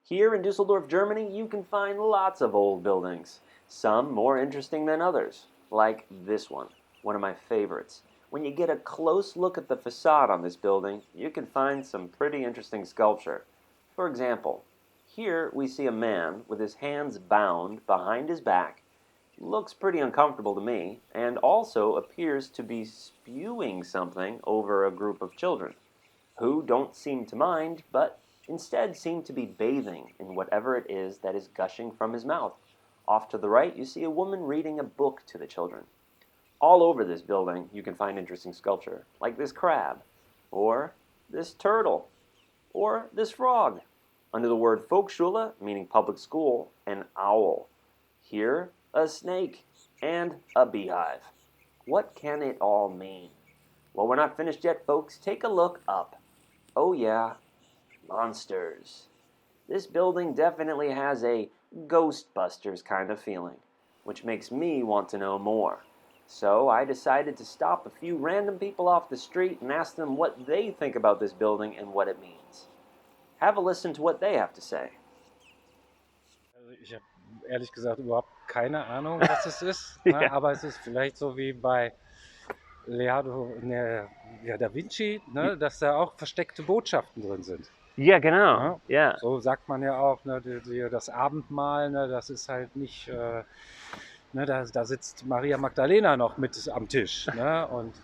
Here in Düsseldorf, Germany, you can find lots of old buildings, some more interesting than others, like this one of my favorites. When you get a close look at the facade on this building, you can find some pretty interesting sculpture. For example, here we see a man with his hands bound behind his back. He looks pretty uncomfortable to me, and also appears to be spewing something over a group of children, who don't seem to mind, but instead seem to be bathing in whatever it is that is gushing from his mouth. Off to the right, you see a woman reading a book to the children. All over this building, you can find interesting sculpture, like this crab, or this turtle, or this frog. Under the word Volksschule, meaning public school, an owl. Here, a snake, and a beehive. What can it all mean? Well, we're not finished yet, folks. Take a look up. Oh yeah, monsters. This building definitely has a Ghostbusters kind of feeling, which makes me want to know more. So I decided to stop a few random people off the street and ask them what they think about this building and what it means. Have a listen to what they have to say. Also ich habe ehrlich gesagt überhaupt keine Ahnung, was es ist, ne? Ja. Aber es ist vielleicht so wie bei Da Vinci, ne? Dass da auch versteckte Botschaften drin sind. Ja, genau. Ne? Ja. So sagt man ja auch, ne? Das Abendmahl, ne? Das ist halt nicht, ne? Da sitzt Maria Magdalena noch mit am Tisch. Ne? Und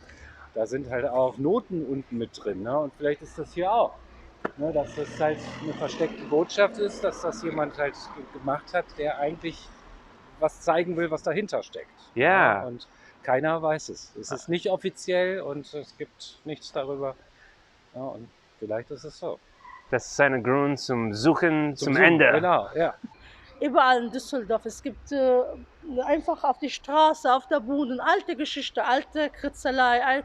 da sind halt auch Noten unten mit drin. Ne? Und vielleicht ist das hier auch. Ne? Dass das halt eine versteckte Botschaft ist, dass das jemand halt gemacht hat, der eigentlich was zeigen will, was dahinter steckt. Ja. Ne? Und keiner weiß es. Es ist nicht offiziell und es gibt nichts darüber. Ja, und vielleicht ist es so. Das ist ein Grund zum Suchen zum Suchen, Ende. Genau, ja. Überall in Düsseldorf. Es gibt einfach auf die Straße, auf der Bude, alte Geschichte, alte Kritzelei,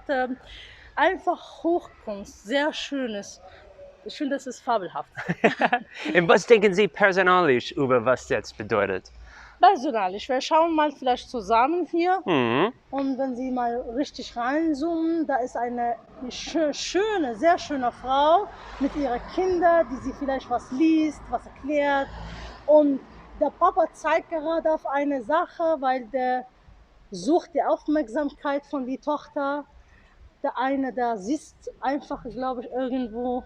einfach Hochkunst, sehr schönes. Ich finde, das ist fabelhaft. Und was denken Sie persönlich über was das bedeutet? Personalisch, wir schauen mal vielleicht zusammen hier Mhm. und wenn Sie mal richtig reinzoomen, da ist eine schöne, sehr schöne Frau mit ihren Kindern, die sie vielleicht was liest, was erklärt und der Papa zeigt gerade auf eine Sache, weil der sucht die Aufmerksamkeit von der Tochter. Der eine, der sitzt einfach, glaube ich, irgendwo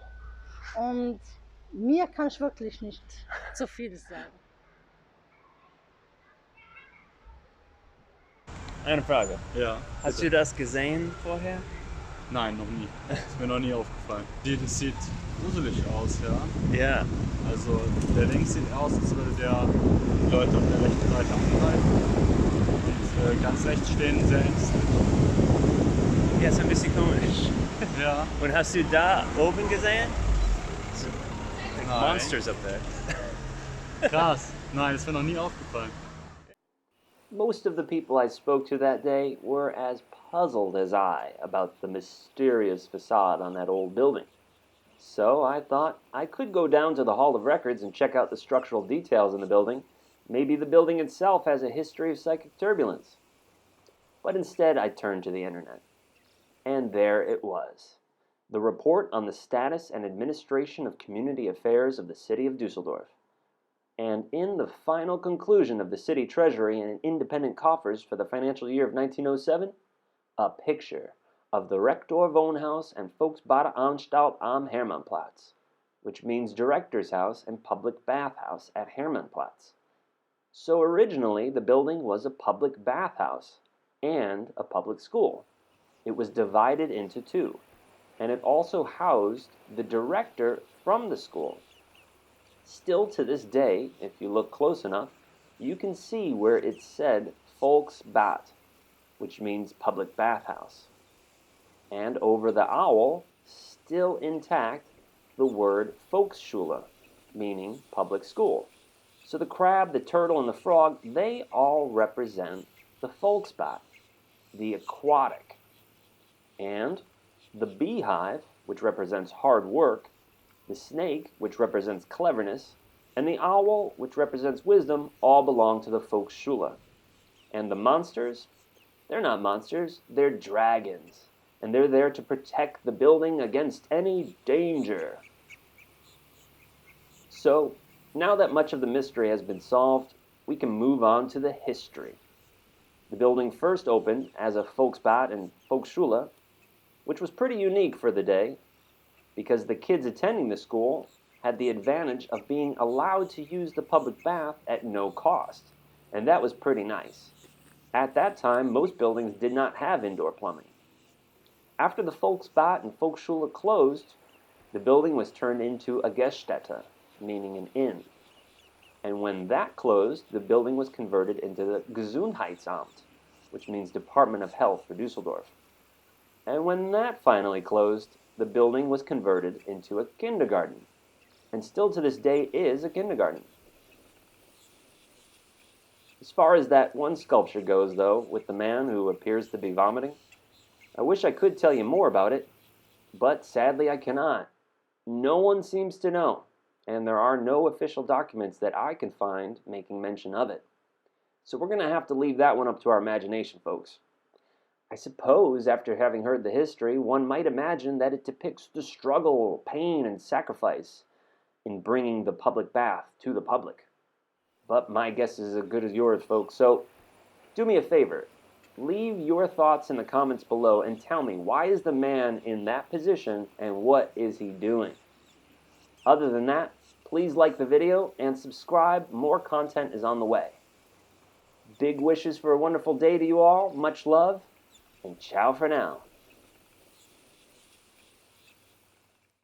und mir kann ich wirklich nicht zu viel sagen. Eine Frage. Ja. Hast du das gesehen vorher? Nein, noch nie. Ist mir noch nie aufgefallen. Das sieht gruselig aus, ja. Ja. Also der links sieht aus, als würde der Leute auf der rechten Seite angreifen. Und ganz rechts stehen sehr ängstlich. Ja, ist ein bisschen komisch. Ja. Und hast du da oben gesehen? Nein. Monsters up there. Krass. Nein, ist mir noch nie aufgefallen. Most of the people I spoke to that day were as puzzled as I about the mysterious facade on that old building. So I thought I could go down to the Hall of Records and check out the structural details in the building. Maybe the building itself has a history of psychic turbulence. But instead I turned to the internet. And there it was. The report on the status and administration of community affairs of the city of Düsseldorf. And in the final conclusion of the city treasury and independent coffers for the financial year of 1907, a picture of the Rektor Wohnhaus and Volksbadeanstalt am Hermannplatz, which means director's house and public bathhouse at Hermannplatz. So originally the building was a public bathhouse and a public school. It was divided into two, and it also housed the director from the school. Still to this day, if you look close enough, you can see where it said Volksbad, which means public bathhouse. And over the owl, still intact, the word Volksschule, meaning public school. So the crab, the turtle, and the frog, they all represent the Volksbad, the aquatic. And the beehive, which represents hard work, the snake, which represents cleverness, and the owl, which represents wisdom, all belong to the Volksschule. And the monsters, they're not monsters, they're dragons. And they're there to protect the building against any danger. So, Now that much of the mystery has been solved, we can move on to the history. The building first opened as a Volksbad and Volksschule, which was pretty unique for the day because the kids attending the school had the advantage of being allowed to use the public bath at no cost, and that was pretty nice. At that time, most buildings did not have indoor plumbing. After the Volksbad and Volksschule closed, the building was turned into a Gaststätte, meaning an inn. And when that closed, the building was converted into the Gesundheitsamt, which means Department of Health for Düsseldorf. And when that finally closed, the building was converted into a kindergarten, and still to this day is a kindergarten. As far as that one sculpture goes, though, with the man who appears to be vomiting, I wish I could tell you more about it, but sadly I cannot. No one seems to know, and there are no official documents that I can find making mention of it. So we're going to have to leave that one up to our imagination, folks. I suppose, after having heard the history, one might imagine that it depicts the struggle, pain, and sacrifice in bringing the public bath to the public. But my guess is as good as yours, folks. So do me a favor. Leave your thoughts in the comments below and tell me, why is the man in that position and what is he doing? Other than that, please like the video and subscribe. More content is on the way. Big wishes for a wonderful day to you all. Much love, and ciao for now.